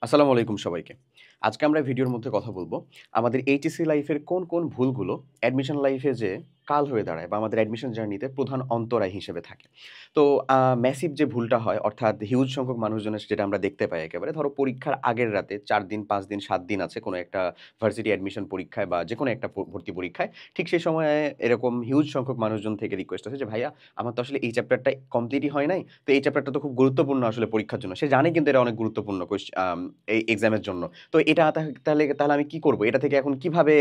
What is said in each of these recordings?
আসসালামু আলাইকুম সবাইকে। আজকে আমরা ভিডিওর মধ্যে কথা বলবো আমাদের এইচএসসি লাইফের কোন ভুলগুলো অ্যাডমিশন লাইফে যেয়ে কাল হয়ে দাঁড়ায় বা আমাদের অ্যাডমিশন জার্নিতে প্রধান অন্তরায় হিসেবে থাকে। তো ম্যাসিভ যে ভুলটা হয় অর্থাৎ হিউজ সংখ্যক মানুষজনের যেটা আমরা দেখতে পাই একেবারে ধরো পরীক্ষার আগের রাতে ৪ দিন, ৫ দিন, ৭ দিন আছে কোনো একটা ভার্সিটি অ্যাডমিশন পরীক্ষায় বা যেকোনো একটা ভর্তি পরীক্ষায়। ঠিক সেই সময়ে এরকম হিউজ সংখ্যক মানুষজন থেকে রিকোয়েস্ট আসে যে, "ভাইয়া আমার তো আসলে এই চ্যাপ্টারটা কমপ্লিটই হয় নাই। তো এই চ্যাপ্টারটা তো খুব গুরুত্বপূর্ণ আসলে পরীক্ষার জন্য।" সে জানে কিন্তু এটা অনেক গুরুত্বপূর্ণ এই এক্সামের জন্য। তো এটা তাহলে আমি কি করব? এটা থেকে এখন কিভাবে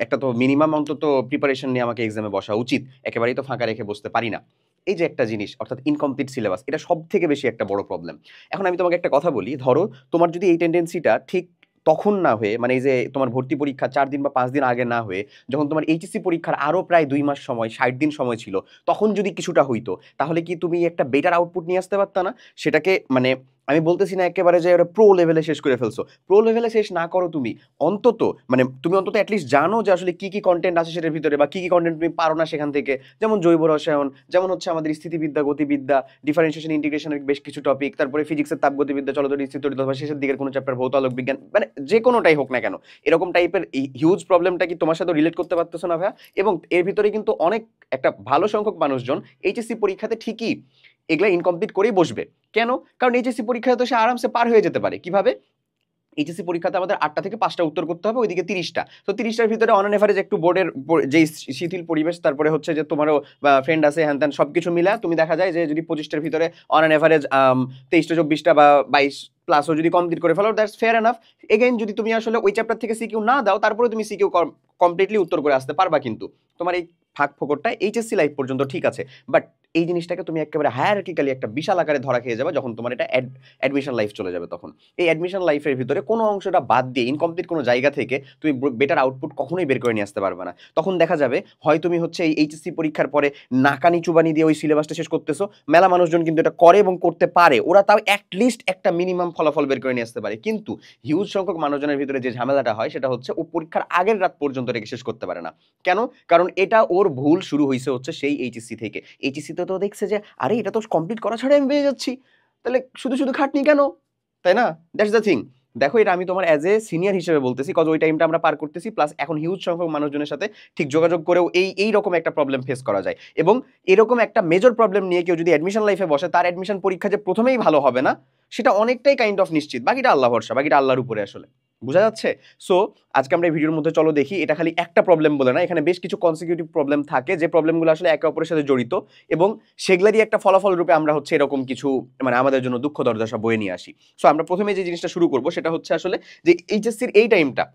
একটা তো মিনিমাম অন্তত প্রিপারেশন নিয়ে আমাকে এক্সামে বসা উচিত। একেবারেই তো ফাঁকা রেখে বসতে পারি না। এই যে একটা জিনিস অর্থাৎ ইনকমপ্লিট সিলেবাস এটা সবথেকে বেশি একটা বড় প্রবলেম। এখন আমি তোমাকে একটা কথা বলি, ধরো তোমার যদি এই টেনডেন্সিটা ঠিক তখন না হয়ে মানে এই যে তোমার ভর্তি পরীক্ষা ৪ দিন বা ৫ দিন আগে না হয়ে যখন তোমার এইচএসসি পরীক্ষার আরো প্রায় ২ মাস সময় ৬০ দিন সময় ছিল, তখন যদি কিছুটা হইতো, তাহলে কি তুমি একটা বেটার আউটপুট নিয়ে আসতে পারতা না? সেটাকে মানে আমি বলতেছি না একেবারে যে ওটা প্রো লেভেলে শেষ করে ফেলছো। প্রো লেভেলে শেষ না করো তুমি। অন্তত মানে তুমি অন্তত এটলিস্ট জানো যে আসলে কি কনটেন্ট আছে সেটার ভিতরে বা কি কনটেন্ট তুমি পারো না সেখান থেকে। যেমন জৈব রসায়ন, যেমন হচ্ছে আমাদের স্থিতিবিদ্যা, গতিবিদ্যা, ডিফারেনশিয়েশন ইন্টিগ্রেশনের বেশ কিছু টপিক, তারপরে ফিজিক্সের তাপগতিবিদ্যা, চলতরি স্থিতিতড়িৎ অথবা শেষের দিকের কোনো চ্যাপ্টার ভৌত আলোক বিজ্ঞান, মানে যেকোনোটাই হোক না কেন। এরকম টাইপের হিউজ প্রবলেমটা কি তোমার সাথে রিলেট করতে পারতেছো না ভাইয়া? এবং এর ভিতরে কিন্তু অনেক একটা ভালো সংখ্যক মানুষজন এইচএসসি পরীক্ষাতে ঠিকই এগুলা ইনকমপ্লিট করেই বসবে। কেন? কারণ এইচএসসি পরীক্ষায় তো সে আরামসে পার হয়ে যেতে পারে। কিভাবে? এইচএসসি পরীক্ষাতে আমাদের ৮টা থেকে ৫টা উত্তর করতে হবে, ওইদিকে ৩০টা। তো ৩০টার ভিতরে অন অ্যান এভারেজ একটু বোর্ডের যেই শিথিল পরিবেশ, তারপরে হচ্ছে যে তোমারও ফ্রেন্ড আছে হ্যান-ত্যান সবকিছু মিলায়া তুমি দেখা যায় যে যদি ২৫টার ভিতরে অন অ্যান এভারেজ ২৩টা, ২৪টা বা ২২ প্লাসও যদি কমপ্লিট করে ফেলো, দ্যাটস ফেয়ার এনাফ। এগেইন যদি তুমি আসলে ওই চ্যাপ্টার থেকে সিকিউ না দাও, তারপরে তুমি সিকিউ কমপ্লিটলি উত্তর করে আসতে পারবা কিন্তু। তোমার এই ফাঁক-ফোকরটা এইচএসসি লাইফ পর্যন্ত ঠিক আছে। বাট এই জিনিসটাকে তুমি একেবারে হায়ারার্কিক্যালি একটা বিশাল আকারে ধরা খেয়ে যাবে যখন তোমার এটা অ্যাডমিশন লাইফ চলে যাবে তখন। এই অ্যাডমিশন লাইফের ভিতরে কোনো অংশটা বাদ দিয়ে ইনকমপ্লিট কোনো জায়গা থেকে তুমি বেটার আউটপুট কখনোই বের করে নিয়ে আসতে পারবে না। তখন দেখা যাবে হয় তুমি হচ্ছে এই এইচএসসি পরীক্ষার পরে নাকানি চুবানি দিয়ে ওই সিলেবাসটা শেষ করতেছো। মেলা মানুষজন কিন্তু এটা করে এবং করতে পারে। ওরা তাও এট লিস্ট একটা মিনিমাম ফলাফল বের করে নিয়ে আসতে পারে। কিন্তু হিউজ সংখ্যক মানুষজনের ভিতরে যে ঝামেলাটা হয় সেটা হচ্ছে ও পরীক্ষার আগের রাত পর্যন্ত রেখে শেষ করতে পারে না। কেন? কারণ এটা ওর ভুল শুরু হইছে হচ্ছে সেই এইচএসসি থেকে। এইচএসসিতে তো দেখছে যে আরে এটা তো কমপ্লিট করা ছাড়াই আমি পেয়ে যাচ্ছি। তাহলে শুধু খাটনি কেন? তাই না? That's the thing. দেখো এটা আমি তোমার অ্যাজ এ সিনিয়র হিসেবে বলতেছি। কজ ওই টাইমটা আমরা পার করতেছি। প্লাস এখন হিউজ সংখ্যক মানুষজনের সাথে ঠিক যোগাযোগ করেও এইরকম একটা প্রবলেম ফেস করা যায়। এবং এরকম একটা মেজর প্রবলেম নিয়ে কেউ যদি অ্যাডমিশন লাইফে বসে তার অ্যাডমিশন পরীক্ষা যে ১ম এই ভালো হবে না, সেটা অনেকটাই কাইন্ড অফ নিশ্চিত। বাকিটা আল্লাহ ভরসা। বাকিটা আল্লাহর উপরে আসলে। বুঝা যাচ্ছে? সো আজকে আমরা এই ভিডিওর মধ্যে চলো দেখি এটা খালি একটা প্রবলেম বলে না, এখানে বেশ কিছু কনসিকিউটিভ প্রবলেম থাকে যে প্রবলেমগুলো আসলে একে অপরের সাথে জড়িত এবং সেগুলারই একটা ফলাফল রূপে আমরা হচ্ছে এরকম কিছু মানে আমাদের জন্য দুঃখ দুর্দশা বয়ে নিয়ে আসি। সো আমরা প্রথমে যে জিনিসটা শুরু করব সেটা হচ্ছে আসলে যে এইচএসসির এই টাইমটা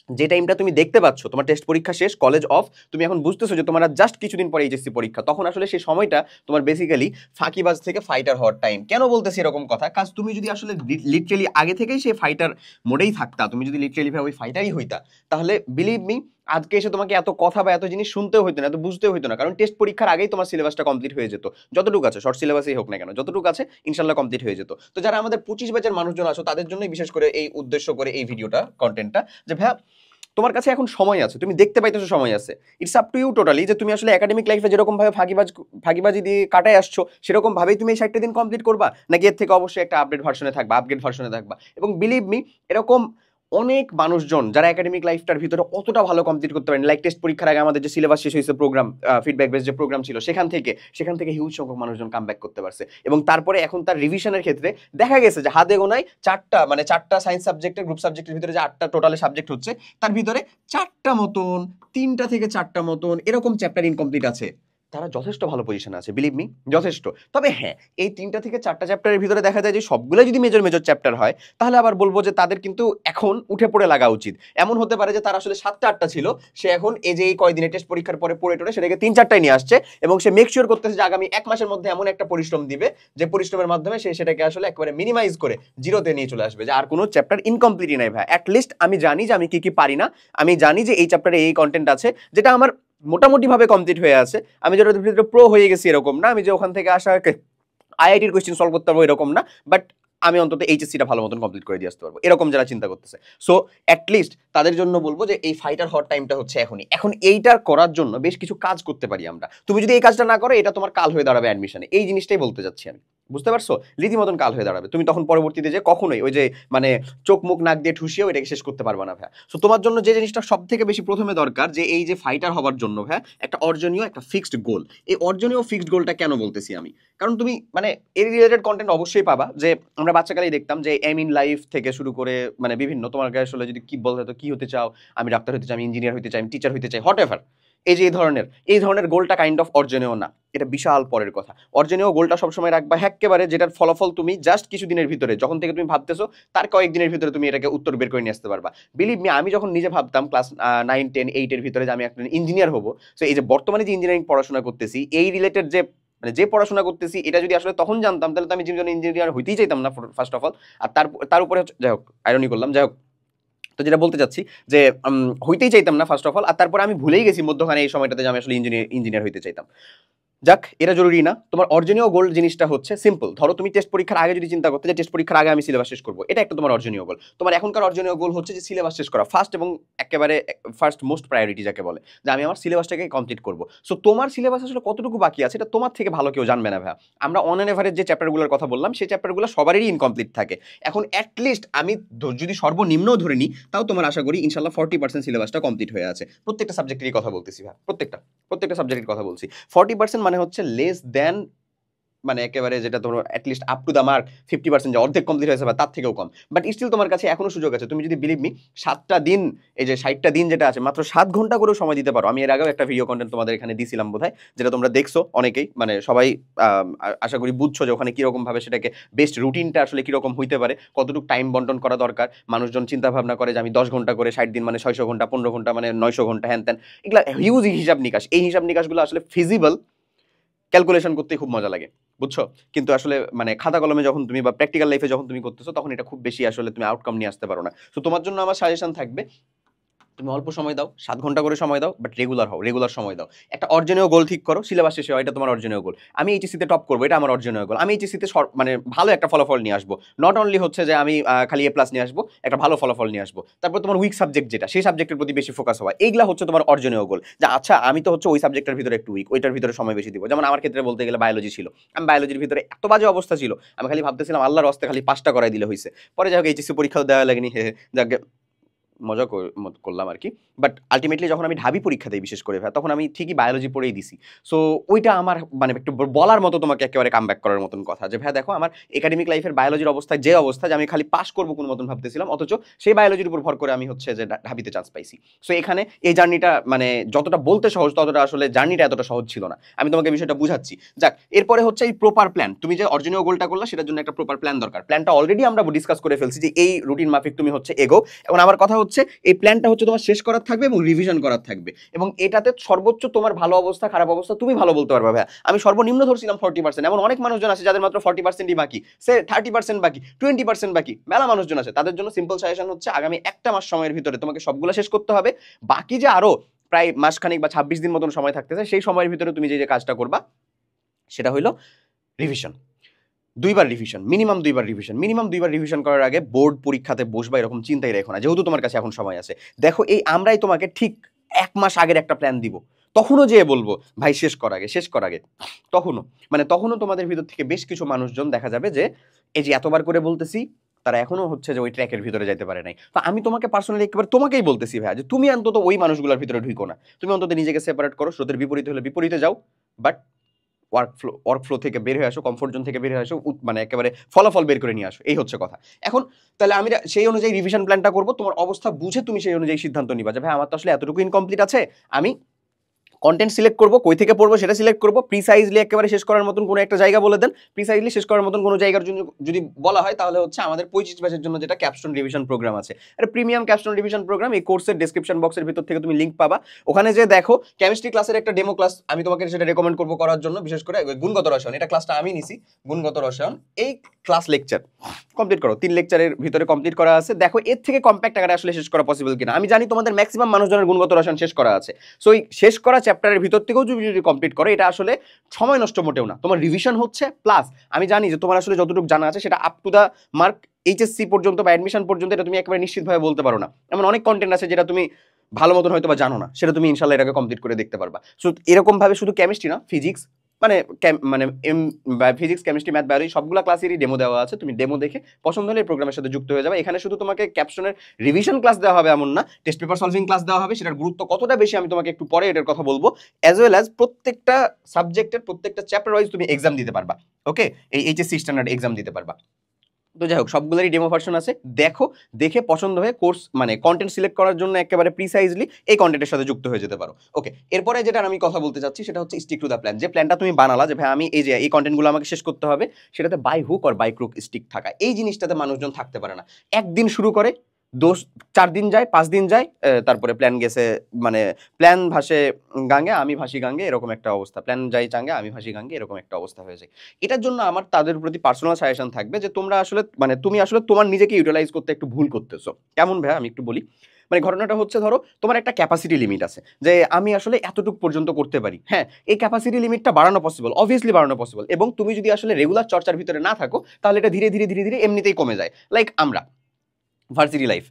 যে টাইমটা তুমি দেখতে পাচ্ছ তোমার টেস্ট পরীক্ষা শেষ, কলেজ অফ, তুমি এখন বুঝতেছো যে তোমার জাস্ট কিছুদিন পরে এইচএসসি পরীক্ষা, তখন আসলে সেই সময়টা তোমার বেসিক্যালি ফাঁকিবাজ থেকে ফাইটার হওয়ার টাইম। কেন বলতেছি এরকম কথা? কাজ তুমি যদি আসলে লিটারেলি আগে থেকেই সেই ফাইটার মোডেই থাকতা, তুমি যদি লিটারেলি ভাবে ওই ফাইটারই হইতা, তাহলে বিলিভ মি আজকে এসে তোমাকে এত কথা বা এত জিনিস শুনতেও হইতো না, এত বুঝতেও হইতো না। কারণ টেস্ট পরীক্ষার আগেই তোমার সিলেবাসটা কমপ্লিট হয়ে যেত। যতটুকু আছে শর্ট সিলেবাসই হোক না কেন, যতটুকু আছে ইনশাল্লাহ কমপ্লিট হয়ে যেত। তো যারা আমাদের 25 ব্যাচের মানুষজন আছো তাদের জন্যই বিশেষ করে এই উদ্দেশ্য করে এই ভিডিওটা, কন্টেন্টটা, যে ভাইয়া তোমার কাছে এখন সময় আছে, তুমি দেখতে পাইতেছো সময় আছে। It's up to you totally যে তুমি আসলে একাডেমিক লাইফে যেরকম ভাবে ফাঁকিবাজি দিয়ে কাটায় আসছো সেরকম ভাবেই তুমি এই 60টা দিন কমপ্লিট করবা, নাকি এর থেকে অবশ্যই একটা আপগ্রেড ভার্সনে থাকবা। এবং বিলিভ মি এরকম অনেক মানুষজন যারা একাডেমিক লাইফটার ভিতরে অতটা ভালো কমপ্লিট করতে পারেন, লাইক টেস্ট পরীক্ষার আগে আমাদের যে সিলেবাস শেষ হয়েছে প্রোগ্রাম ফিডব্যাক বেস যে প্রোগ্রাম ছিল সেখান থেকে হিউজ সংখ্যক মানুষজন কামব্যাক করতে পারছে। এবং তারপরে এখন তার রিভিশনের ক্ষেত্রে দেখা গেছে যে হাতে গোনায় চারটা সায়েন্স সাবজেক্টের গ্রুপ সাবজেক্টের ভিতরে যে 8টা টোটালে সাবজেক্ট হচ্ছে তার ভিতরে 4টা মতন, 3টা থেকে 4টা মতন এরকম চ্যাপ্টার ইনকমপ্লিট আছে। তারা যথেষ্ট ভালো পজিশনে আছে, বিলিভ মি, যথেষ্ট। তবে হ্যাঁ, এই 3টা থেকে 4টা চ্যাপ্টারের ভিতরে দেখা যায় যে সবগুলো যদি মেজর চ্যাপ্টার হয়, তাহলে আবার বলবো যে তাদের কিন্তু এখন উঠে পড়ে লাগা উচিত। এমন হতে পারে যে তার আসলে 7টা 8টা ছিল, সে এখন এই যে এই কয়দিনে টেস্ট পরীক্ষার পরে পড়ে টরে সেটাকে 3-4টায় নিয়ে আসছে এবং সে মেক শিওর করতেছে যে আগামী 1 মাসের মধ্যে এমন একটা পরিশ্রম দিবে যে পরিশ্রমের মাধ্যমে সে সেটাকে আসলে একেবারে মিনিমাইজ করে জিরোতে নিয়ে চলে আসবে, যে আর কোনো চ্যাপ্টার ইনকমপ্লিটই নাই ভাই। অ্যাটলিস্ট আমি জানি যে আমি কি পারি না, আমি জানি যে এই চ্যাপ্টারে এই কন্টেন্ট আছে যেটা আমার মোটামুটি ভাবে কমপ্লিট হয়ে আছে। আমি যেটা ভিতরে প্রো হয়ে গেছি এরকম না, আমি যে ওখান থেকে আসা আইআইটির কোয়েশ্চেন সলভ করতে পারবো এরকম না, বাট আমি অন্তত এইচএসসিটা ভালো মতন কমপ্লিট করে দিয়ে আসতে পারবো, এরকম যারা চিন্তা করতেছে। সো অ্যাটলিস্ট তাদের জন্য বলবো যে এই ফাইটার হওয়ার টাইমটা হচ্ছে এখনই। এখন এইটার করার জন্য বেশ কিছু কাজ করতে পারি আমরা। তুমি যদি এই কাজটা না করো এটা তোমার কাল হয়ে দাঁড়াবে অ্যাডমিশনে, এই জিনিসটাই বলতে যাচ্ছি আমি। বুঝতে পারছো? রীতিমতন কাল হয়ে দাঁড়াবে। তুমি তখন পরবর্তীতে যে কখনোই ওই যে মানে চোখ মুখ নাক দিয়ে ঠুসিয়েও এটাকে শেষ করতে পারবে না ভাইয়া। সো তোমার জন্য যে জিনিসটা সব থেকে বেশি প্রথমে দরকার, যে এই যে ফাইটার হবার জন্য ভাইয়া একটা অর্জনীয় একটা ফিক্সড গোল। এই অর্জনীয় ফিক্সড গোলটা কেন বলতেছি আমি, কারণ তুমি মানে এর রিলেটেড কন্টেন্ট অবশ্যই পাবা। যে আমরা বাচ্চাকালেই দেখতাম যে এম ইন লাইফ থেকে শুরু করে মানে বিভিন্ন, তোমার কাছে আসলে যদি কি বলতে হতো, কি হতে চাও, আমি ডাক্তার হতে চাই, আমি ইঞ্জিনিয়ার হতে চাই, আমি টিচার হতে চাই, হোয়াট এভার, এই যে এই ধরনের গোলটা কাইন্ড অফ অর্জনীয় না, এটা বিশাল পরের কথা। অর্জনীয় গোলটা সবসময় রাখবা একেবারে যেটার ফলাফল তুমি জাস্ট কিছুদিনের ভিতরে, যখন থেকে তুমি ভাবতেছো তার কয়েকদিনের ভিতরে তুমি এটাকে উত্তর বের করে নিয়ে আসতে পারবা। বিলিভ মি, আমি যখন নিজে ভাবতাম ক্লাস 9, 10, 8 এর ভিতরে যে আমি একটা ইঞ্জিনিয়ার হবো, সো এই যে বর্তমানে যে ইঞ্জিনিয়ারিং পড়াশোনা করতেছি এই রিলেটেড যে মানে যে পড়াশোনা করতেছি, এটা যদি আসলে তখন জানতাম তাহলে তো আমি জীবনে ইঞ্জিনিয়ার হইতেই চাইতাম না ফার্স্ট অফ অল। আর তার উপরে যাই হোক, আইরনি করলাম, যাই হোক। তো যেটা বলতে চাচ্ছি যে হইতেই চাইতাম না ফার্স্ট অফ অল, আর তারপরে আমি ভুলেই গেছি মধ্যখানে এই সময়টাতে যে আমি আসলে ইঞ্জিনিয়ার হইতে চাইতাম। যাক, এটা জরুরি না। তোমার অর্জনীয় গোল জিনিসটা হচ্ছে সিম্পল। ধরো তুমি টেস্ট পরীক্ষার আগে যদি চিন্তা করতে যে টেস্ট পরীক্ষার আগে আমি সিলেবাস শেষ করবো, এটা একটা তোমার অর্জনীয় গোল। তোমার এখনকার অর্জনীয় গোল হচ্ছে যে সিলেবাস শেষ করা, ফার্স্ট এবং একেবারে ফার্স্ট মোস্ট প্রায়োরিটি যাকে বলে, যে আমি আমার সিলেবাসটাকে কমপ্লিট করবো। সো তোমার সিলেবাস আসলে কতটুকু বাকি আছে এটা তোমার থেকে ভালো কেউ জানবে না ভাইয়া। আমরা অন অ্যান এভারেজ যে চ্যাপ্টারগুলোর কথা বললাম সেই চ্যাপ্টারগুলো সবারই ইনকমপ্লিট থাকে। এখন অ্যাটলিস্ট আমি যদি সর্বনিম্ন ধরে নিই, তাও তোমার আশা করি ইনশাল্লাহ 40% সিলেবাসটা কমপ্লিট হয়ে আছে। প্রত্যেকটা সাবজেক্টেরই কথা বলতেছি ভাই, প্রত্যেকটা সাবজেক্টের কথা বলছি। 40% মানে হচ্ছে লেস দেন, মানে একেবারে যেটা তোমার at least up to the mark 50%, যে অর্ধেক কমপ্লিট হয়েছে বা তার থেকেও কম। বাট স্টিল তোমার কাছে এখনো সুযোগ আছে। তুমি যদি বিলিভ মি 7টা দিন, এই যে 60টা দিন যেটা আছে, মাত্র 7 ঘন্টা করেও সময় দিতে পারো। আমি এর আগেও একটা ভিডিও কন্টেন্ট তোমাদের এখানে দিয়েছিলাম বোধহয়, যেটা তোমরা দেখছো অনেকেই, মানে সবাই আশা করি বুঝছো যে ওখানে কিরকম ভাবে সেটাকে বেস্ট রুটিনটা আসলে কিরকম হইতে পারে, কতটুকু টাইম বন্টন করা দরকার। মানুষজন চিন্তা ভাবনা করে যে আমি 10 ঘন্টা করে 60 দিন মানে 600 ঘন্টা, 15 ঘন্টা মানে 900 ঘন্টা, হ্যান ত্যান, এগুলা হিউজ হিসাব নিকাশ। এই হিসাব নিকাশগুলো আসলে ফিজিবল, ক্যালকুলেশন করতে খুব মজা লাগে, বুঝছো? কিন্তু আসলে মানে খাতা কলমে যখন তুমি বা প্র্যাকটিক্যাল লাইফে যখন তুমি করতেছো, তখন এটা খুব বেশি আসলে তুমি আউটকাম নিয়ে আসতে পারো না। তো তোমার জন্য আমার সাজেশন থাকবে, তুমি অল্প সময় দাও, 7 ঘন্টা করে সময় দাও, বাট রেগুলার হও, রেগুলার সময় দাও। একটা অর্জনীয় গোল ঠিক করো, সিলেবাস শেষে হয়, এটা তোমার অর্জনীয় গোল। আমি এইচএসসিতে টপ করবো, এটা আমার অর্জনীয় গোল। আমি এইচএসসিতে মানে ভালো একটা ফলাফল নিয়ে আসবো, নট অনলি হচ্ছে যে আমি খালি A+ নিয়ে আসবো, একটা ভালো ফলাফল নিয়ে আসবো। তারপর তোমার উইক সাবজেক্ট যেটা, সেই সাবজেক্টের প্রতি বেশি ফোকাস হওয়া, এইগুলা হচ্ছে তোমার অর্জনীয় গোল। যে আচ্ছা আমি তো হচ্ছে ওই সাবজেক্টের ভিতরে একটু উইক, ওইটার ভিতরে সময় বেশি দিব। যেমন আমার ক্ষেত্রে বলতে গেলে বায়োলজি ছিল, আমি বায়োলজির ভিতরে এত বাজে অবস্থা ছিল, আমি খালি ভাবতেছিলাম আল্লাহর হস্তে খালি পাসটা করাই দিলে হয়েছে। পরে যাই হোক এইচএসসি পরীক্ষাও দেওয়া লাগেনি, হে হে, যাক মজা করলাম আর কি। বাট আলটিমেটলি যখন আমি ঢাবি পরীক্ষা দিই বিশেষ করে ভাই, তখন আমি ঠিকই বায়োলজি পড়েই দিছি। সো ওইটা আমার মানে একটু বলার মতো তোমাকে একেবারে কাম ব্যাক করার মতন কথা, যে ভাই দেখো আমার একাডেমিক লাইফের বায়োলজির অবস্থায় যে অবস্থা, যে আমি খালি পাস করবো কোনো মতন ভাবতেছিলাম, অথচ সেই বায়োলজির উপর ভর করে আমি হচ্ছে যে ঢাবিতে চান্স পাইছি। সো এখানে এই জার্নিটা মানে যতটা বলতে সহজ, ততটা আসলে জার্নিটা এতটা সহজ ছিল না। আমি তোমাকে বিষয়টা বুঝাচ্ছি। যাক, এরপরে হচ্ছে এই প্রপার প্ল্যান। তুমি যে অর্জনীয় গোলটা করলা, সেটার জন্য একটা প্রপার প্ল্যান দরকার। প্ল্যানটা অলরেডি আমরা ডিসকাস করে ফেলছি যে এই রুটিন মাফিক তুমি হচ্ছে এগো। এবং আমার কথা হচ্ছে এই প্ল্যানটা হচ্ছে তোমার শেষ করার থাকবে এবং রিভিশন করার থাকবে, এবং এটাতে সর্বোচ্চ তোমার ভালো অবস্থা খারাপ অবস্থা তুমি ভালো বলতে পারবে। ভাই আমি সর্বনিম্ন ধরছিলাম 40%, এমন অনেক মানুষজন আছে যাদের মাত্র 40%ই বাকি, সে 30% বাকি, 20% বাকি, মেলা মানুষজন আছে। তাদের জন্য সিম্পল সাজেশন হচ্ছে আগামী একটা মাস সময়ের ভিতরে তোমাকে সবগুলো শেষ করতে হবে। বাকি যে আরো প্রায় মাসখানিক বা 26 দিন মতন সময় থাকতেছে, সেই সময়ের ভিতরে তুমি যে কাজটা করবা সেটা হইলো রিভিশন। 2বার রিভিশন, মিনিমাম 2বার রিভিশন করার আগে বোর্ড পরীক্ষাতে বসবা এরকম চিন্তাই রেখো না, যেহেতু তোমার কাছে এখন সময় আছে। দেখো এই আমরাই তোমাকে ঠিক 1 মাস আগের একটা প্ল্যান দিব, তখনও যেয়ে বলবো ভাই শেষ কর আগে। তখনও তোমাদের ভিতর থেকে বেশ কিছু মানুষজন দেখা যাবে যে এই যে এতবার করে বলতেছি, তারা এখনো হচ্ছে যে ওই ট্র্যাকের ভিতরে যাইতে পারে নাই। তো আমি তোমাকে পার্সোনালি একবার তোমাকেই বলতেছি ভাই, যে তুমি অন্তত ওই মানুষগুলোর ভিতরে ঢুকো না। তুমি অন্তত নিজেকে সেপারেট করো, স্রোতের বিপরীত হলে বিপরীতে যাও, বাট ওয়ার্কফ্লো থেকে বের হয়ে আসো, কমফোর্ট জোন থেকে বের হয়ে আসো, মানে একেবারে ফলাফল বের করে নিয়ে আসো, এই হচ্ছে কথা। এখন তাহলে আমি সেই অনুযায়ী রিভিশন প্ল্যানটা করবো, তোমার অবস্থা বুঝে তুমি সেই অনুযায়ী সিদ্ধান্ত নিবা যে ভাই আমার তো আসলে এতটুকু ইনকমপ্লিট আছে, আমি কন্টেন্ট সিলেক্ট করবো, কই থেকে পড়বো সেটা সিলেক্ট করবো, প্রিসাইজলি একেবারে শেষ করার মতন কোনো একটা জায়গা বলে দেন। প্রিসাইজলি শেষ করার মতন কোনো জায়গার জন্য যদি বলা হয়, তাহলে হচ্ছে আমাদের 25 ব্যাচের জন্য যেটা ক্যাপস্টোন রিভিশন প্রোগ্রাম আছে, এটা প্রিমিয়াম ক্যাপস্টোন রিভিশন প্রোগ্রাম। এই কোর্সের ডেসক্রিপশন বক্সের ভিতর থেকে তুমি লিঙ্ক পাবা, ওখানে যে দেখো কেমিস্ট্রি ক্লাসের একটা ডেমো ক্লাস আমি তোমাকে সেটা রেকমেন্ড করবো করার জন্য, বিশেষ করে গুণগত রসায়ন, এটা ক্লাসটা আমি নিছি, গুণগত রসায়ন। এই ক্লাস লেকচার কমপ্লিট করো, 3 লেকচারের ভিতরে কমপ্লিট করা আছে। দেখো এর থেকে কম্প্যাক্ট আকারে আসলে শেষ করা পসিবল কিনা। আমি জানি তোমাদের ম্যাক্সিমাম মানুষজনের গুণগত রসায়ন শেষ করা আছে, সো এই শেষ করা চ্যাপ্টারের ভিতর থেকেও যদি কমপ্লিট করো, এটা আসলে সময় নষ্ট মোটেও না, তোমার রিভিশন হচ্ছে প্লাস। আমি জানি যে তোমার আসলে যতটুকু জানা আছে সেটা up to the mark HSC পর্যন্ত বা অ্যাডমিশন পর্যন্ত এটা তুমি একেবারে নিশ্চিতভাবে বলতে পারো না। এমন অনেক কন্টেন্ট আছে যেটা তুমি ভালো মতন হয়তো বা জানো না, সেটা তুমি ইনশাল্লাহ এটাকে কমপ্লিট করে দেখতে পারবা। সো এরকম ভাবে শুধু কেমিস্ট্রি না, ফিজিক্স, মানে মানে ফিজিক্স কেমিস্ট্রি ম্যাথ বায়োলজি সবগুলা ক্লাসেরই ডেমো দেওয়া আছে, তুমি ডেমো দেখে পছন্দ হলে প্রোগ্রামের সাথে যুক্ত হয়ে যাবে। এখানে শুধু তোমাকে ক্যাপশনের রিভিশন ক্লাস দেওয়া হবে এমন না, টেস্ট পেপার সলভিং ক্লাস দেওয়া হবে, সেটার গুরুত্ব কতটা বেশি আমি তোমাকে একটু পরে এটার কথা বলবো। অ্যাজ ওয়েল অ্যাজ প্রত্যেকটা সাবজেক্টের প্রত্যেকটা চ্যাপ্টার ওয়াইজ তুমি এক্সাম দিতে পারবা, ওকে, এই এইচএসসি স্ট্যান্ডার্ড এক্সাম দিতে পারবা। তো যাই হোক, সবগুলোরই ডেমো ভার্সন আছে, দেখো, দেখে পছন্দ হয়ে কোর্স মানে কন্টেন্ট সিলেক্ট করার জন্য একেবারে প্রিসাইজলি এই কন্টেন্টের সাথে যুক্ত হয়ে যেতে পারো। ওকে, এরপরে যেটা আমি কথা বলতে চাচ্ছি সেটা হচ্ছে স্টিক টু দ্য প্ল্যান। যে প্ল্যানটা তুমি বানালা যে ভাই আমি এই যে এই কন্টেন্টগুলো আমাকে শেষ করতে হবে, সেটাতে by hook or by crook stick থাকা, এই জিনিসটাতে মানুষজন থাকতে পারে না। একদিন শুরু করে 4 দিন যায়, 5 দিন যায়, তারপরে প্ল্যান গেছে, মানে প্ল্যান ভাসে গাঙ্গে আমি ভাসি গাঙ্গে, এরকম একটা অবস্থা, প্ল্যান যাই চাঙ্গে আমি ভাসি গাঙ্গে, এরকম একটা অবস্থা হয়ে যায়। এটার জন্য আমার তাদের প্রতি পার্সোনাল সাজেশন থাকবে যে তোমরা আসলে মানে তুমি আসলে তোমার নিজেকে ইউটিলাইজ করতে একটু ভুল করতেছো। কেমন ভাই, আমি একটু বলি। মানে ঘটনাটা হচ্ছে, ধরো তোমার একটা ক্যাপাসিটি লিমিট আছে যে আমি আসলে এতটুকু পর্যন্ত করতে পারি, হ্যাঁ, এই ক্যাপাসিটি লিমিটটা বাড়ানো পসিবল, অবভিয়াসলি বাড়ানো পসিবল, এবং তুমি যদি আসলে রেগুলার চর্চার ভিতরে না থাকো তাহলে এটা ধীরে ধীরে ধীরে ধীরে এমনিতেই কমে যায়। লাইক আমরা ভার্সিটি লাইফ,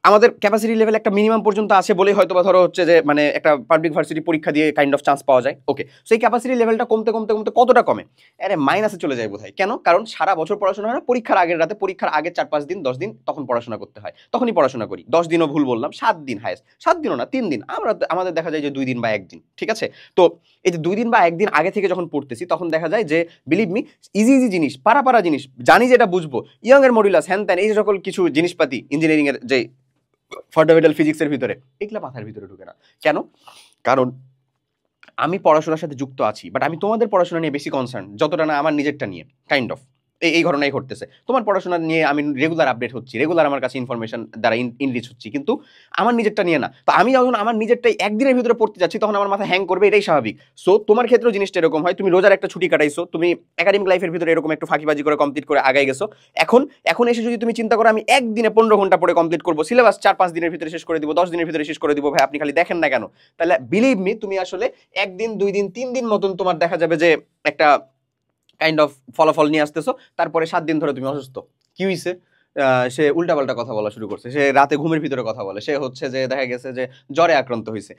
আমাদের ক্যাপাসিটি লেভেল একটা মিনিমাম পর্যন্ত আছে বলেই হয়তো বা ধরো হচ্ছে যে মানে একটা পাবলিক ভার্সিটি পরীক্ষা দিয়ে কাইন্ড অফ চান্স পাওয়া যায়, ওকে। সো এই ক্যাপাসিটি লেভেলটা কমতে কমতে কমতে কতটা কমে, আরে মাইনাসে চলে যায় বোধহয়। কেন? কারণ সারা বছর পড়াশোনা হয় না, পরীক্ষার আগের রাতে, পরীক্ষার আগে 4-5 দিন 10 দিন তখন পড়াশোনা করতে হয়, তখনই পড়াশোনা করি। 10 দিনও ভুল বললাম, 7 দিন হায়েস্ট, 7 দিনও না 3 দিন, আমাদের দেখা যায় যে 2 দিন বা 1 দিন, ঠিক আছে। তো এই যে 2 দিন বা 1 দিন আগে থেকে যখন পড়তেছি তখন দেখা যায় যে বিলিভ মি, ইজি ইজি জিনিস, পারা জিনিস জানি, যেটা বুঝবো, ইয়ং এর মডুলাস হ্যান ত্যান, এই সকল কিছু জিনিসপাতি ইঞ্জিনিয়ারিং এর যে ফান্ডামেন্টাল ফিজিক্সের ভিতরে, এগুলা মাথার ভিতরে ঢুকে না। কেন? কারণ আমি পড়াশোনার সাথে যুক্ত আছি, বাট আমি তোমাদের পড়াশোনা নিয়ে বেশি কনসার্ন যতটা না আমার নিজেরটা নিয়ে, কাইন্ড অফ এই ঘটনাই ঘটতেছে। তোমার পড়াশোনা নিয়ে আমি রেগুলার আপডেট হচ্ছি, রেগুলার আমার কাছে ইনফরমেশন দ্বারা ইনরিচ হচ্ছি, কিন্তু আমার নিজেরটা নিয়ে না। তো আমি যখন আমার নিজেরটাই একদিনের ভিতরে পড়তে যাচ্ছি তখন আমার মাথা হ্যাং করবে, এটাই স্বাভাবিক। সো তোমার ক্ষেত্রেও জিনিসটা এরকম হয়, তুমি রোজার একটা ছুটি কাটাইছো, তুমি একাডেমিক লাইফের ভিতরে এরকম একটু ফাঁকিবাজি করে কমপ্লিট করে আগাই গেছো, এখন এখন এসে যদি তুমি চিন্তা করো আমি একদিনে 15 ঘন্টা পড়ে কমপ্লিট করবো, সিলেবাস 4-5 দিনের ভিতরে শেষ করে দিব, 10 দিনের ভিতরে শেষ করে দিব, ভাই আপনি খালি দেখেন না কেন? তাহলে বিলিভ মি, তুমি আসলে 1 দিন 2 দিন 3 দিন মতন তোমার দেখা যাবে যে একটা কাইন্ড অফ ফলাফল নিয়ে আসতেছো, তারপরে 7 দিন ধরে তুমি অসুস্থ। কি হইছে? সে উল্টাপাল্টা কথা বলা শুরু করছে, সে রাতে ঘুমের ভিতরে কথা বলে, সে হচ্ছে যে দেখা গেছে যে জ্বরে আক্রান্ত হয়েছে,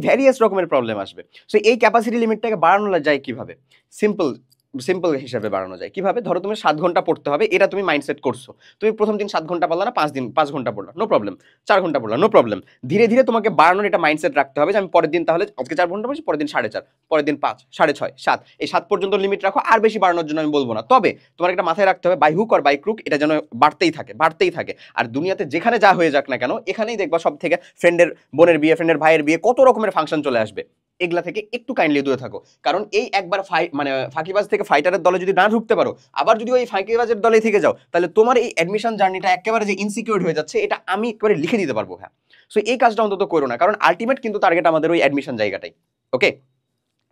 ভ্যারিয়াস রকমের প্রবলেম আসবে। সো এই ক্যাপাসিটি লিমিটটাকে বাড়ানো যায় কিভাবে? সিম্পল সিম্পল হিসাবে বাড়ানো যায় কিভাবে? ধরো তুমি 7 ঘন্টা পড়তে হবে, এটা তুমি মাইন্ডসেট করছো, তুমি প্রথম দিন 7 ঘন্টা পড়লা না, 5 দিন 5 ঘন্টা পড়লা, নো প্রবলেম, 4 ঘন্টা পড়লা, নো প্রবলেম। ধীরে ধীরে তোমাকে বাড়ানোর এটা মাইন্ডসেট রাখতে হবে যে আমি পরের দিন তাহলে আজকে 4 ঘন্টা পড়ছি, পরের দিন 4.5, পরের দিন 5, 6.5, 7, এই 7 পর্যন্ত লিমিট রাখো, আর বেশি বাড়ানোর জন্য আমি বলবো না। তবে তোমার একটা মাথায় রাখতে হবে বাই হুক আর বাই ক্রুক এটা যেন বাড়তেই থাকে, বাড়তেই থাকে। আর দুনিয়াতে যেখানে যা হয়ে যাক না কেন, এখানেই দেখবা সব থেকে ফ্রেন্ডের বোনের বিয়ে, ফ্রেন্ডের ভাইয়ের বিয়ে, কত রকমের ফাংশন চলে আসবে। এগুলা থেকে একটু কাইন্ডলি দূরে থাকো, কারণ এই একবার মানে ফাঁকিবাজ থেকে ফাইটারের দলে যদি না ঢুকতে পারো, আবার যদি ওই ফাঁকিবাজের দলে থেকে যাও, তাহলে তোমার এই অ্যাডমিশন জার্নিটা একেবারে যে ইনসিকিউর হয়ে যাচ্ছে, এটা আমি একেবারে লিখে দিতে পারবো। হ্যাঁ, সো এই কাজটা অন্তত করো না, কারণ আলটিমেট কিন্তু টার্গেট আমাদের ওই অ্যাডমিশন জায়গাটাই, ওকে।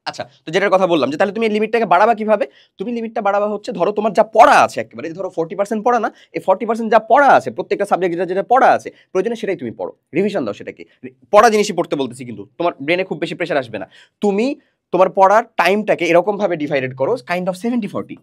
আচ্ছা, তো যেটার কথা বললাম যে তাহলে তুমি লিমিটটাকে বাড়াবা কিভাবে? তুমি লিমিটটা বাড়াবা হচ্ছে, ধরো তোমার যা পড়া আছে, একেবারে ধরো 40% পড়া না, এই 40% যা পড়া আছে, প্রত্যেকটা সাবজেক্ট যেটা যেটা পড়া আছে প্রয়োজনে সেটাই তুমি পড়ো, রিভিশন দাও সেটাকে। পড়া জিনিসই পড়তে বলতেছি, কিন্তু তোমার ব্রেনে খুব বেশি প্রেশার আসবে না। তুমি তোমার পড়ার টাইমটাকে এরকম ভাবে ডিভাইডেড করো, কাইন্ড অফ 70-40,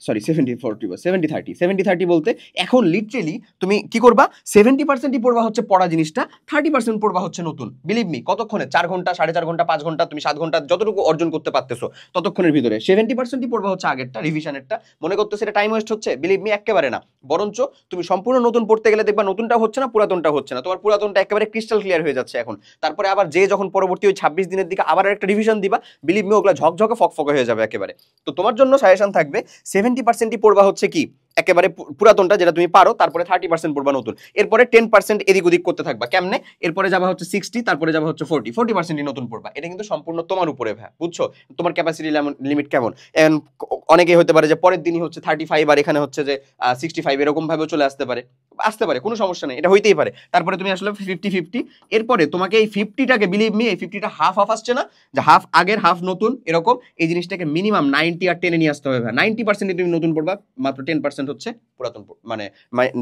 সরি 70-40 বা 70-30, 70-30 বলতে এখন লিটারেলি তুমি কি করবা, 70%ই পড়বা হচ্ছে পড়া জিনিসটা, 30% পড়বা হচ্ছে নতুন। বিলিভ মি, কতক্ষণে? 4 ঘন্টা, 4.5 ঘন্টা, 5 ঘন্টা, তুমি 7 ঘন্টা যতটুকু অর্জন করতে পারতেছো ততক্ষণের ভিতরে 70%ই পড়বা হচ্ছে আগেরটা, রিভিশনেরটা। মনে করতেছো এটা টাইম ওয়েস্ট হচ্ছে? বিলিভ মি, একেবারে না। বরঞ্চ তুমি সম্পূর্ণ নতুন পড়তে গেলে দেখবা নতুনটা হচ্ছে না, পুরাতনটা হচ্ছে না, তোমার পুরাতনটা একেবারে ক্রিস্টাল ক্লিয়ার হয়ে যাচ্ছে এখন। তারপরে আবার যে যখন পরবর্তী ওই 26 দিনের দিকে আবার একটা রিভিশন দিবা, বিলিভ মি ওগুলা ঝকঝকে ফকফকে হয়ে যাবে একেবারে। তো তোমার জন্য সাজেশন থাকবে 70%ই পড়বা হচ্ছে কি একেবারে পুরাতনটা যেটা তুমি পারো, তারপরে 30% পড়বা নতুন, এরপরে 10% এদিক ওদিক করতে থাকবা। কেমনে? এরপরে যাবা হচ্ছে 60, তারপরে যাবা হচ্ছে 40%ই নতুন পড়বা। এটা কিন্তু সম্পূর্ণ তোমার উপরে ভাই, বুঝছো? তোমার ক্যাপাসিটি লিমিট কেমন। অনেকেই হতে পারে যে পরের দিনই হচ্ছে 35 আর এখানে হচ্ছে যে 65, এরকম ভাবেও চলে আসতে পারে, কোনো সমস্যা নেই, এটা হইতেই পারে। তারপরে তুমি আসলে 50-50, এরপরে তোমাকে এই 50টাকে বিলিভ মি, এই 50টা হাফ হাফ আসছে না, যে হাফ আগের হাফ নতুন, এরকম এই জিনিসটাকে মিনিমাম 90 আর 10 নিয়ে আসতে হবে ভাই। 90% তুমি নতুন পড়বা, মাত্র 10% হচ্ছে পুরাতন, মানে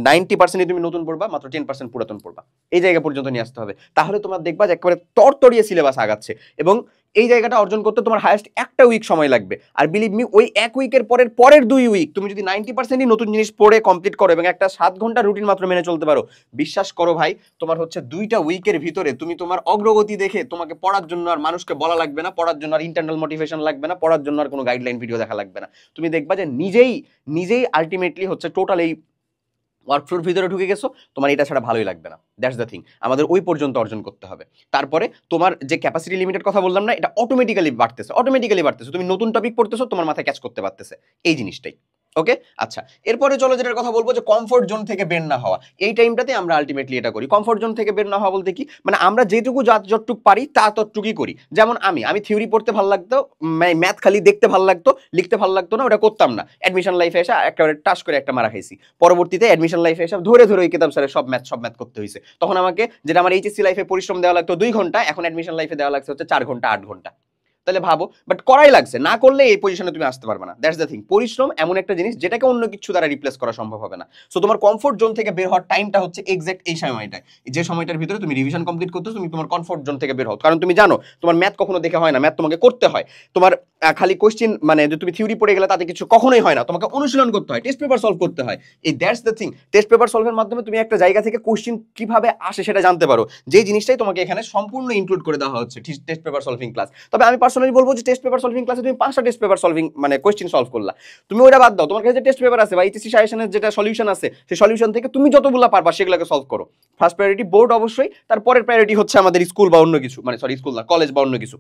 90% তুমি নতুন পড়বা, মাত্র 10% পুরাতন পড়বা, এই জায়গা পর্যন্ত নিয়ে আসতে হবে। তাহলে তোমার দেখবা যে একেবারে তরতরিয়ে সিলেবাস আগাচ্ছে। এবং এই জায়গাটা অর্জন করতে তোমার হায়েস্ট একটা উইক সময় লাগবে। আর বিলিভ মি, ওই এক উইকের পরের 2 উইক তুমি যদি 90%ই নতুন জিনিস পড়ে কমপ্লিট করো এবং একটা 7 ঘন্টা রুটিন মাত্র মেনে চলতে পারো, বিশ্বাস করো ভাই, তোমার হচ্ছে 2টা উইকের ভিতরে তুমি তোমার অগ্রগতি দেখে তোমাকে পড়ার জন্য আর মানুষকে বলা লাগবে না, পড়ার জন্য আর ইন্টারনাল মোটিভেশন লাগবে না, পড়ার জন্য আর কোনো গাইডলাইন ভিডিও দেখা লাগবে না। তুমি দেখবা যে নিজেই আলটিমেটলি হচ্ছে টোটাল এই ওয়ার্কফ্লোর ভিতরে ঢুকে গেছো, তোমার এটা ছাড়া ভালোই লাগবে না। দ্যাটস দ্য থিং, আমাদের ওই পর্যন্ত অর্জন করতে হবে। তারপরে তোমার যে ক্যাপাসিটি লিমিটেড কথা বললাম না, এটা অটোমেটিক্যালি বাড়তেছে। তুমি নতুন টপিক পড়তেছো, তোমার মাথায় ক্যাচ করতে পারতেছে এই জিনিসটাই। ওকে, আচ্ছা, এরপরে চলো যেটার কথা বলবো যে কমফোর্ট জোন থেকে বের না হওয়া। এই টাইমটাতে আমরা আলটিমেটলি এটা করি। কমফোর্ট জোন থেকে বের না হওয়া বলতে কি, মানে আমরা যেটুকু যতটুকু পারি তা ততটুকুই করি। যেমন আমি থিওরি পড়তে ভালো লাগতো, ম্যাথ খালি দেখতে ভালো লাগতো, লিখতে ভালো লাগতো না, ওটা করতাম না। অ্যাডমিশন লাইফে এসে একেবারে টাস করে একটা মারা খাইছি। পরবর্তীতে অ্যাডমিশন লাইফে এসে ধরে ওই কিতাব স্যারের সব ম্যাথ করতে হয়েছে। তখন আমাকে যেটা আমার এইচএসসি লাইফে পরিশ্রম দেওয়া লাগতো 2 ঘন্টা, এখন অ্যাডমিশন লাইফে দেওয়া লাগছে হচ্ছে 4 ঘন্টা 8 ঘন্টা। তাহলে ভাবো, বাট করাই লাগছে, না করলে এই পজিশনে তুমি আসতে পারবে না। দ্যাটস দ্য থিং, পরিশ্রম এমন একটা জিনিস যেটাকে অন্য কিছু দ্বারা রিপ্লেস করা সম্ভব হবে না। সো তোমার কমফোর্ট জোন থেকে বের হওয়ার টাইমটা হচ্ছে এক্সাক্ট এই সময়টায়, যে সময়টার ভিতরে তুমি রিভিশন কমপ্লিট করতেছো, তুমি তোমার কমফোর্ট জোন থেকে বের হও। কারণ তুমি জানো তোমার ম্যাথ কখনো দেখে হয় না, ম্যাথ তোমাকে করতে হয়। তোমার খালি কোশ্চেন, মানে যে তুমি থিওরি পড়ে গেলে তাতে কিছু কখনোই হয় না, তোমাকে অনুশীলন করতে হয়, টেস্ট পেপার সলভ করতে হয়। এই that's the thing, test paper সলভের মাধ্যমে তুমি একটা জায়গা থেকে কোশ্চেন কিভাবে আসে সেটা জানতে পারো, যে জিনিসটাই তোমাকে এখানে সম্পূর্ণ ইনক্লুড করে দেওয়া হচ্ছে টেস্ট পেপার সলভিং ক্লাস। তবে আমি পার্সোনালি বলবো যে টেস্ট পেপার সলভিং ক্লাসে তুমি 5টা টেস্ট পেপার সলভিং মানে কোশ্চেন সলভ করলা, তুমি ওটা বাদ দাও, তোমার কাছে যে টেস্ট পেপার আছে বা এইচএসসি সাজেশনের যেটা সলিউশন আছে, সেই সলিউশন থেকে তুমি যতগুলো পারবা সেগুলোকে সলভ করো। ফার্স্ট প্রায়োরিটি বোর্ড অবশ্যই, তারপরের প্রায়োরিটি হচ্ছে আমাদের স্কুল বা অন্য কিছু, মানে সরি স্কুল না, কলেজ বা অন্য কিছু।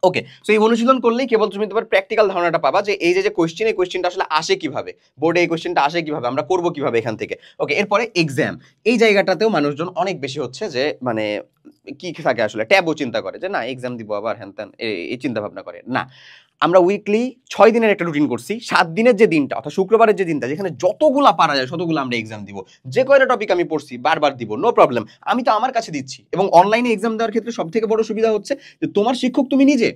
ওকে, সো এই অনুশীলন করলেই কেবল তুমি তোমার প্র্যাকটিক্যাল ধারণাটা পাবা যে এই যে কোশ্চেন, এই কোশ্চেনটা আসলে আসে কিভাবে, বোর্ডে এই কোশ্চেনটা আসে কিভাবে, আমরা করব কিভাবে এখান থেকে। ওকে, এরপরে এক্সাম, এই জায়গাটাতেও মানুষজন অনেক বেশি হচ্ছে যে মানে কি থাকে আসলে ট্যাবও চিন্তা করে যে না এক্সাম দিব আবার হ্যান ত্যান, এই চিন্তা ভাবনা করে না। আমরা উইকলি 6 দিনের একটা রুটিন করছি, 7 দিনের যে দিনটা অর্থাৎ শুক্রবারের যে দিনটা, যেখানে যতগুলা পারা যায় ততগুলো আমরা এক্সাম দিব। যে কয়টা টপিক আমি পড়ছি বারবার দিব, নো প্রবলেম, আমি তো আমার কাছে দিচ্ছি। এবং অনলাইনে এক্সাম দেওয়ার ক্ষেত্রে সব থেকে বড় সুবিধা হচ্ছে যে তোমার শিক্ষক তুমি নিজে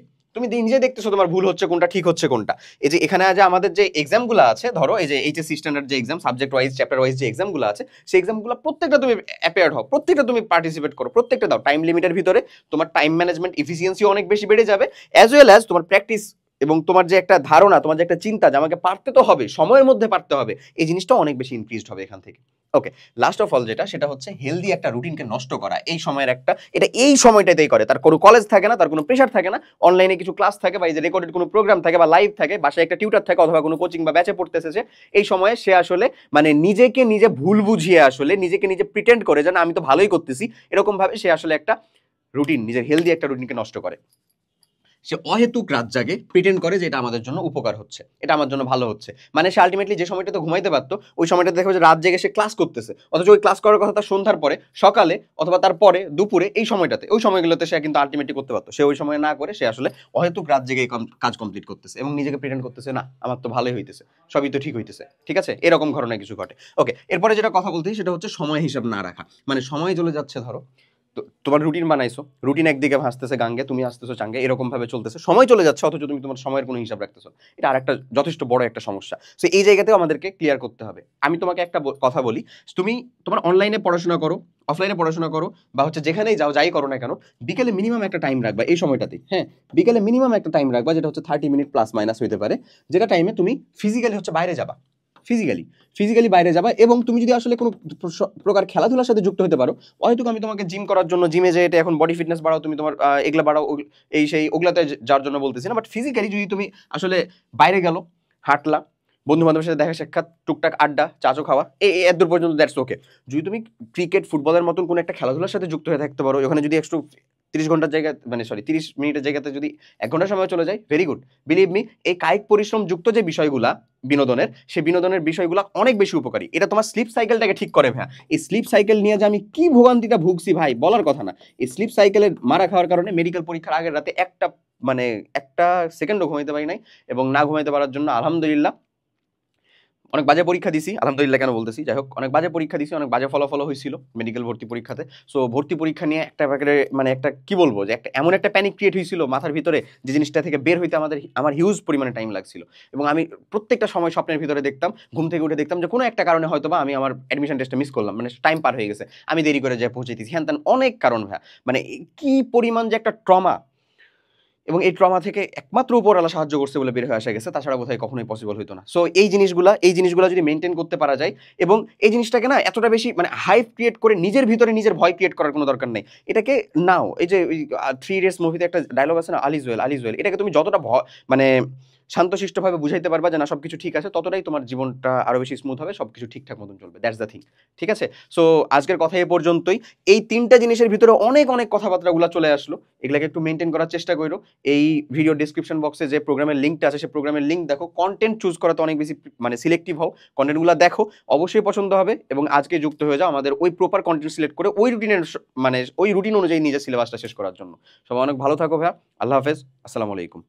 দেখতেছো তোমার ভুল হচ্ছে কোনটা, ঠিক হচ্ছে কোনটা। এই যে এখানে যে আমাদের যে এক্সামগুলো আছে, ধরো এই যে এইচএসসি স্ট্যান্ডার্ড যে exam, subject wise chapter wise যে এক্সামগুলো আছে, সেই এক্সামগুলো প্রত্যেকটা তুমি অ্যাপিয়ার্ড হও, প্রত্যেকটা তুমি পার্টিসিপেট করো, প্রত্যেকটা দাও। টাইম লিমিটের ভিতরে তোমার টাইম ম্যানেজমেন্ট এফিসিয়েন্সি অনেক বেশি বেড়ে যাবে, অ্যাজ ওয়েল অ্যাজ তোমার প্র্যাকটিস এবং তোমার যে একটা ধারণা, তোমার যে একটা চিন্তা যে আমাকে পারতে তো হবে, সময়ের মধ্যে পারতে হবে, এই জিনিসটা অনেক বেশি ইনক্রিজড হবে এখান থেকে। ওকে, লাস্ট অফ অল যেটা, সেটা হচ্ছে হেলদি একটা রুটিনকে নষ্ট করা এই সময়ের একটা, এটা এই সময়টাতেই করে, তার কোনো কলেজ থাকে না, তার কোনো প্রেশার থাকে না, অনলাইনে কিছু ক্লাস থাকে বা এই যে রেকর্ডেড কোনো প্রোগ্রাম থাকে বা লাইভ থাকে, বাসায় একটা টিউটার থাকে অথবা কোনো কোচিং বা ব্যাচে পড়তেছে সে, এই সময়ে সে আসলে মানে নিজেকে নিজে ভুল বুঝিয়ে আসলে নিজেকে নিজে প্রিটেন্ড করে যে না আমি তো ভালোই করতেছি, এরকম ভাবে সে আসলে একটা রুটিন, নিজের হেলদি একটা রুটিনকে নষ্ট করে। সে অহেতুক রাত জাগে, প্রিটেন্ড করে যে এটা আমাদের জন্য উপকার হচ্ছে, এটা আমার জন্য ভালো হচ্ছে। মানে সে আলটিমেটলি যে সময়টাতে ঘুমাইতে পারতো, ওই সময়টাতে দেখবে যে রাত জেগে সে ক্লাস করতেছে, অথচ ওই ক্লাস করার কথা তার সন্ধ্যার পরে, সকালে অথবা তারপরে দুপুরে, এই সময়টাতে, ওই সময়গুলোতে সে কিন্তু আলটিমেটলি করতে পারতো। সে ওই সময় না করে সে আসলে অহেতুক রাত জেগে কাজ কমপ্লিট করতেছে এবং নিজেকে প্রিটেন্ড করতেছে না আমার তো ভালোই হইতেছে, সবই তো ঠিক হইতেছে, ঠিক আছে, এরকম ঘটনা কিছু ঘটে। ওকে, এরপরে যেটা কথা বলতেছি সেটা হচ্ছে সময় হিসাব না রাখা। মানে সময় চলে যাচ্ছে, ধরো তোমার রুটিন বানাইছো, রুটিন একদিকে ভাসতেছে গাঙ্গে, তুমি আসতেছো চাঙ্গে, এরকম ভাবে চলতেছে, সময় চলে যাচ্ছে অথচ তুমি তোমার সময়ের কোনো হিসাব রাখতেছো। এটা আর একটা যথেষ্ট বড় একটা সমস্যা। সো এই জায়গাতেও আমাদেরকে ক্লিয়ার করতে হবে। আমি তোমাকে একটা কথা বলি, তুমি তোমার অনলাইনে পড়াশোনা করো, অফলাইনে পড়াশোনা করো, বা হচ্ছে যেখানেই যাও, যাই করো না কেন, বিকেলে মিনিমাম একটা টাইম রাখবা এই সময়টাতে। হ্যাঁ, বিকেলে মিনিমাম একটা টাইম রাখবা, যেটা হচ্ছে 30 মিনিট প্লাস মাইনাস হইতে পারে, যেটা টাইমে তুমি ফিজিক্যালি হচ্ছে বাইরে যাবা, ফিজিক্যালি বাইরে যাবা। এবং তুমি যদি আসলে কোনো প্রকার খেলাধুলার সাথে যুক্ত হতে পারো, হয়তো আমি তোমাকে জিম করার জন্য, জিমে যে এটা এখন বডি ফিটনেস বাড়াও, তুমি তোমার এগুলা বাড়াও, এই সেই ওগুলাতে যাওয়ার জন্য বলতেছি না, বাট ফিজিক্যালি যদি তুমি আসলে বাইরে গেলো, হাঁটলা, বন্ধু বান্ধবের সাথে দেখা সাক্ষাৎ, টুকটাক আড্ডা, চাচো খাওয়া, এই এত দূর পর্যন্ত দ্যাটস ওকে। যদি তুমি ক্রিকেট, ফুটবলের মতন কোনো একটা খেলাধুলার সাথে যুক্ত হয়ে থাকতে পারো, ওখানে যদি একটু 30 ঘন্টার জায়গায়, মানে সরি 30 মিনিটের জায়গাতে যদি 1 ঘন্টা সময় চলে যায়, ভেরি গুড। বিলিভ মি, এই কায়িক পরিশ্রম যুক্ত যে বিষয়গুলা বিনোদনের, সেই বিনোদনের বিষয়গুলো অনেক বেশি উপকারী। এটা তোমার স্লিপ সাইকেলটাকে ঠিক করে ভাই। এই স্লিপ সাইকেল নিয়ে যে আমি কি ভোগান্তিটা ভুগছি ভাই, বলার কথা না। এই স্লিপ সাইকেলের মারা খাওয়ার কারণে মেডিকেল পরীক্ষার আগের রাতে একটা সেকেন্ডও ঘুমাইতে পারি নাই, এবং না ঘুমাইতে পারার জন্য আলহামদুলিল্লাহ অনেক বাজে পরীক্ষা দিছি, আলহামদুলিল্লাহ কেন বলতেছি, যাই হোক, অনেক বাজে পরীক্ষা দিছি, অনেক বাজে ফলাফল হয়েছিল মেডিকেল ভর্তি পরীক্ষাতে। সো ভর্তি পরীক্ষা নিয়ে একটা মানে একটা কি বলবো, যে একটা এমন একটা প্যানিক ক্রিয়েট হয়েছিল মাথার ভিতরে, যে জিনিসটা থেকে বের হইতে আমার হিউজ পরিমাণে টাইম লাগছিল। এবং আমি প্রত্যেকটা সময় স্বপ্নের ভিতরে দেখতাম, ঘুম থেকে উঠে দেখতাম যে কোনো একটা কারণে হয়তো বা আমি আমার অ্যাডমিশন টেস্টটা মিস করলাম, মানে টাইম পার হয়ে গেছে, আমি দেরি করে যাই পৌঁছেছি, হ্যান ত্যান অনেক কারণ ভাইয়া। মানে কি পরিমাণ যে একটা ট্রমা, এবং এই ট্রমা থেকে একমাত্র উপরওয়ালা সাহায্য করছে বলে বের হয়ে আসা গেছে, তাছাড়া বোধহয় কখনোই পসিবল হইতো না। সো এই জিনিসগুলা যদি মেনটেন করতে পারা যায়, এবং এই জিনিসটাকে না এতটা বেশি মানে হাইপ ক্রিয়েট করে নিজের ভিতরে নিজের ভয় ক্রিয়েট করার কোনো দরকার নেই। এটাকে নাও, এই যে ওই থ্রি ইডিয়টস মুভিতে একটা ডায়লগ আছে না, আলিজুয়েল আলিজুয়েল, এটাকে তুমি যতটা মানে শান্তশিষ্টভাবে বুঝাইতে পারবা যে না সবকিছু ঠিক আছে, ততটাই তোমার জীবনটা আরো বেশি স্মুথ হবে, সবকিছু ঠিকঠাক মতন চলবে। That's the thing. ঠিক আছে? সো আজকের কথা এ পর্যন্তই। এই ৩টা জিনিসের ভিতরে অনেক কথাবার্তাগুলা চলে আসলো। এগুলাকে একটু মেইনটেইন করার চেষ্টা কইরো। এই ভিডিও ডেসক্রিপশন বক্সে যে প্রোগ্রামের লিংকটা আছে, সেই প্রোগ্রামের লিংক দেখো। কনটেন্ট চুজ করাতে অনেক বেশি মানে সিলেক্টিভ হও। কনটেন্টগুলা দেখো, অবশ্যই পছন্দ হবে এবং আজকে যুক্ত হয়ে যাও আমাদের ওই প্রপার কনটেন্ট সিলেক্ট করে ওই রুটিনের মানে ওই রুটিন অনুযায়ী নিজের সিলেবাসটা শেষ করার জন্য। সবাই অনেক ভালো থাকো ভাইয়া। আল্লাহ হাফেজ। আসসালামু আলাইকুম।